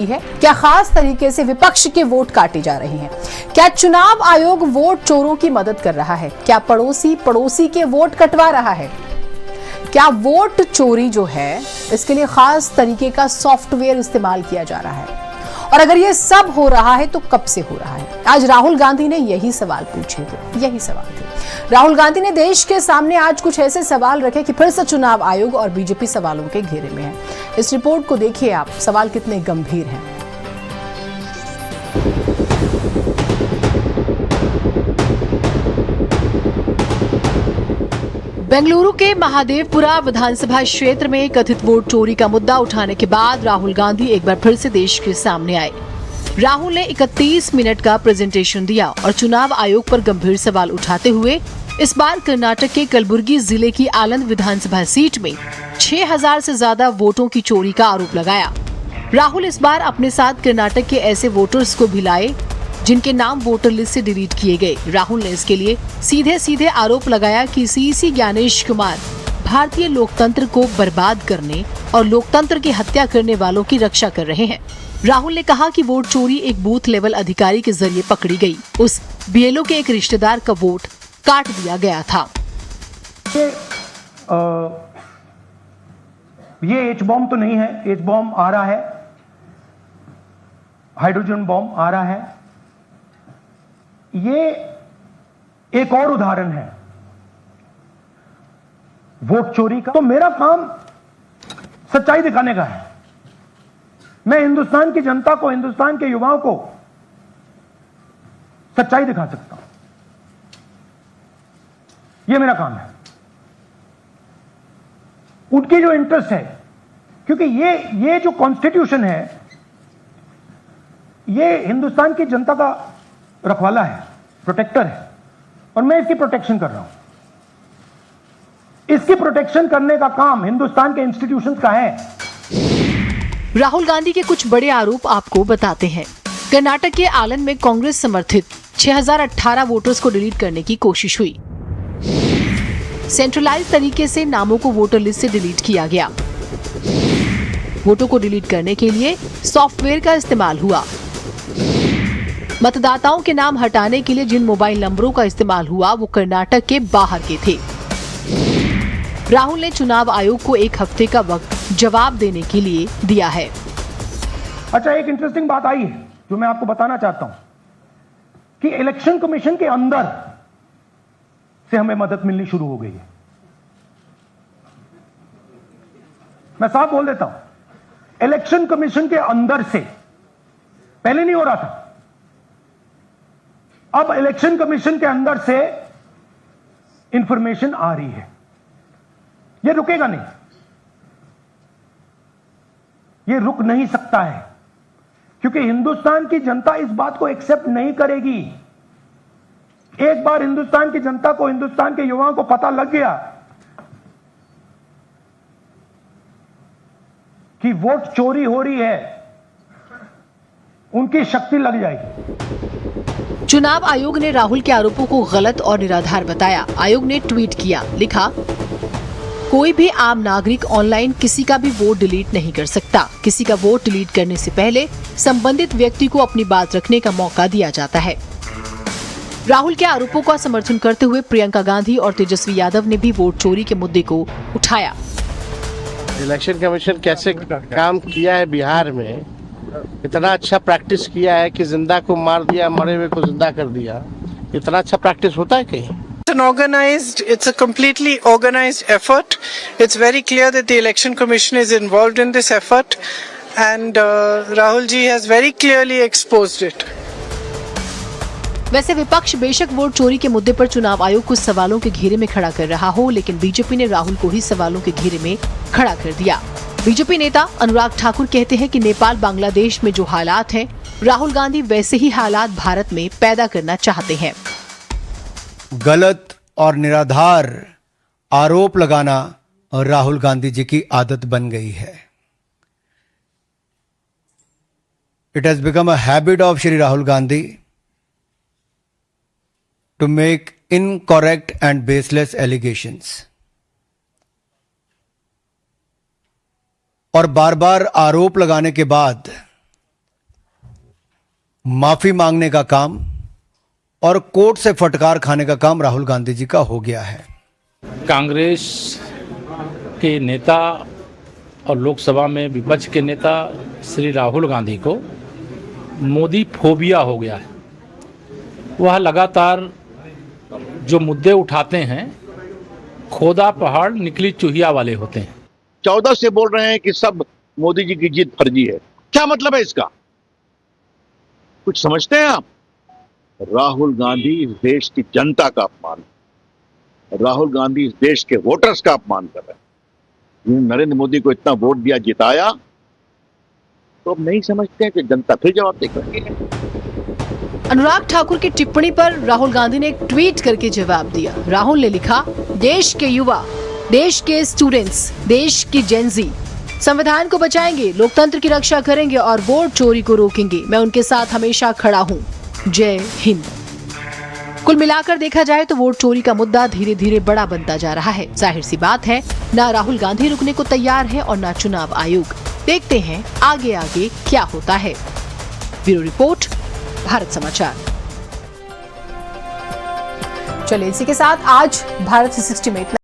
है। क्या खास तरीके से विपक्ष के वोट काटे जा रहे हैं? क्या चुनाव आयोग वोट चोरों की मदद कर रहा है? क्या पड़ोसी के वोट कटवा रहा है? क्या वोट चोरी जो है इसके लिए खास तरीके का सॉफ्टवेयर इस्तेमाल किया जा रहा है? और अगर ये सब हो रहा है तो कब से हो रहा है? आज राहुल गांधी ने यही सवाल पूछे थे, यही सवाल थे। राहुल गांधी ने देश के सामने आज कुछ ऐसे सवाल रखे कि फिर से चुनाव आयोग और बीजेपी सवालों के घेरे में है। इस रिपोर्ट को देखिए आप, सवाल कितने गंभीर हैं। बेंगलुरु के महादेवपुरा विधानसभा क्षेत्र में कथित वोट चोरी का मुद्दा उठाने के बाद राहुल गांधी एक बार फिर से देश के सामने आए। राहुल ने 31 मिनट का प्रेजेंटेशन दिया और चुनाव आयोग पर गंभीर सवाल उठाते हुए इस बार कर्नाटक के कलबुर्गी जिले की आलंद विधानसभा सीट में 6000 से ज्यादा वोटों की चोरी का आरोप लगाया। राहुल इस बार अपने साथ कर्नाटक के ऐसे वोटर्स को भी लाए जिनके नाम वोटर लिस्ट से डिलीट किए गए। राहुल ने इसके लिए सीधे सीधे आरोप लगाया कि सीसी ज्ञानेश कुमार भारतीय लोकतंत्र को बर्बाद करने और लोकतंत्र की हत्या करने वालों की रक्षा कर रहे हैं। राहुल ने कहा कि वोट चोरी एक बूथ लेवल अधिकारी के जरिए पकड़ी गई। उस बीएलओ के एक रिश्तेदार का वोट काट दिया गया था। ये एच बॉम्ब तो नहीं है, एच बॉम्ब आ रहा है, हाइड्रोजन बॉम्ब आ रहा है। ये एक और उदाहरण है वोट चोरी का। तो मेरा काम सच्चाई दिखाने का है। मैं हिंदुस्तान की जनता को, हिंदुस्तान के युवाओं को सच्चाई दिखा सकता हूं। यह मेरा काम है। उनकी जो इंटरेस्ट है, क्योंकि ये जो कॉन्स्टिट्यूशन है ये हिंदुस्तान की जनता का रखवाला है, प्रोटेक्टर है, और मैं इसकी प्रोटेक्शन कर रहा हूं। इसकी प्रोटेक्शन करने का काम हिंदुस्तान के इंस्टीट्यूशंस का है। राहुल गांधी के कुछ बड़े आरोप आपको बताते हैं। कर्नाटक के आलंद में कांग्रेस समर्थित 6018 वोटर्स को डिलीट करने की कोशिश हुई। सेंट्रलाइज तरीके से नामों को वोटर लिस्ट से डिलीट किया गया। वोटों को डिलीट करने के लिए सॉफ्टवेयर का इस्तेमाल हुआ। मतदाताओं के नाम हटाने के लिए जिन मोबाइल नंबरों का इस्तेमाल हुआ वो कर्नाटक के बाहर के थे। राहुल ने चुनाव आयोग को एक हफ्ते का वक्त जवाब देने के लिए दिया है। अच्छा, एक इंटरेस्टिंग बात आई है जो मैं आपको बताना चाहता हूं कि इलेक्शन कमीशन के अंदर से हमें मदद मिलनी शुरू हो गई है। मैं साफ बोल देता हूं, इलेक्शन कमीशन के अंदर से, पहले नहीं हो रहा था, अब इलेक्शन कमीशन के अंदर से इंफॉर्मेशन आ रही है। यह रुकेगा नहीं, यह रुक नहीं सकता है, क्योंकि हिंदुस्तान की जनता इस बात को एक्सेप्ट नहीं करेगी। एक बार हिंदुस्तान की जनता को, हिंदुस्तान के युवाओं को पता लग गया कि वोट चोरी हो रही है, उनकी शक्ति लग जाएगी। चुनाव आयोग ने राहुल के आरोपों को गलत और निराधार बताया। आयोग ने ट्वीट किया, लिखा, कोई भी आम नागरिक ऑनलाइन किसी का भी वोट डिलीट नहीं कर सकता। किसी का वोट डिलीट करने से पहले संबंधित व्यक्ति को अपनी बात रखने का मौका दिया जाता है। राहुल के आरोपों का समर्थन करते हुए प्रियंका गांधी और तेजस्वी यादव ने भी वोट चोरी के मुद्दे को उठाया। इलेक्शन कमीशन कैसे काम किया है बिहार में, इतना अच्छा प्रैक्टिस किया है कि जिंदा को मार दिया, मरे हुए को जिंदा कर दिया। इतना अच्छा प्रैक्टिस होता है कहीं? It's a completely organized effort. It's very clear that the election commission is involved in this effort, and Rahul ji has very clearly exposed it. वैसे विपक्ष बेशक वोट चोरी के मुद्दे पर चुनाव आयोग को सवालों के घेरे में खड़ा कर रहा हो, लेकिन बीजेपी ने राहुल को ही सवालों के घेरे में खड़ा कर दिया। बीजेपी नेता अनुराग ठाकुर कहते हैं कि नेपाल बांग्लादेश में जो हालात हैं, राहुल गांधी वैसे ही हालात भारत में पैदा करना चाहते हैं। गलत और निराधार आरोप लगाना और राहुल गांधी जी की आदत बन गई है। It has become a habit of Shri Rahul Gandhi to make incorrect and baseless allegations, और बार बार आरोप लगाने के बाद माफी मांगने का काम और कोर्ट से फटकार खाने का काम राहुल गांधी जी का हो गया है। कांग्रेस के नेता और लोकसभा में विपक्ष के नेता श्री राहुल गांधी को मोदी फोबिया हो गया है। वह लगातार जो मुद्दे उठाते हैं खोदा पहाड़ निकली चूहिया वाले होते हैं। 14 से बोल रहे हैं कि सब मोदी जी की जीत फर्जी है। क्या मतलब है इसका? कुछ समझते हैं आप? राहुल गांधी इस देश की जनता का अपमान, राहुल गांधी इस देश के वोटर्स का अपमान कर रहे हैं। नरेंद्र मोदी को इतना वोट दिया, जिताया, तो अब नहीं समझते हैं कि जनता फिर जवाब देगी। अनुराग ठाकुर की टिप्पणी पर राहुल गांधी ने एक ट्वीट करके जवाब दिया। राहुल ने लिखा, देश के युवा, देश के स्टूडेंट्स, देश की जेनजी संविधान को बचाएंगे, लोकतंत्र की रक्षा करेंगे और वोट चोरी को रोकेंगे। मैं उनके साथ हमेशा खड़ा हूं। जय हिंद। कुल मिलाकर देखा जाए तो वोट चोरी का मुद्दा धीरे धीरे बड़ा बनता जा रहा है। जाहिर सी बात है, ना राहुल गांधी रुकने को तैयार है और ना चुनाव आयोग। देखते हैं आगे आगे क्या होता है। ब्यूरो रिपोर्ट, भारत समाचार। चलिए इसी के साथ आज भारत 360 में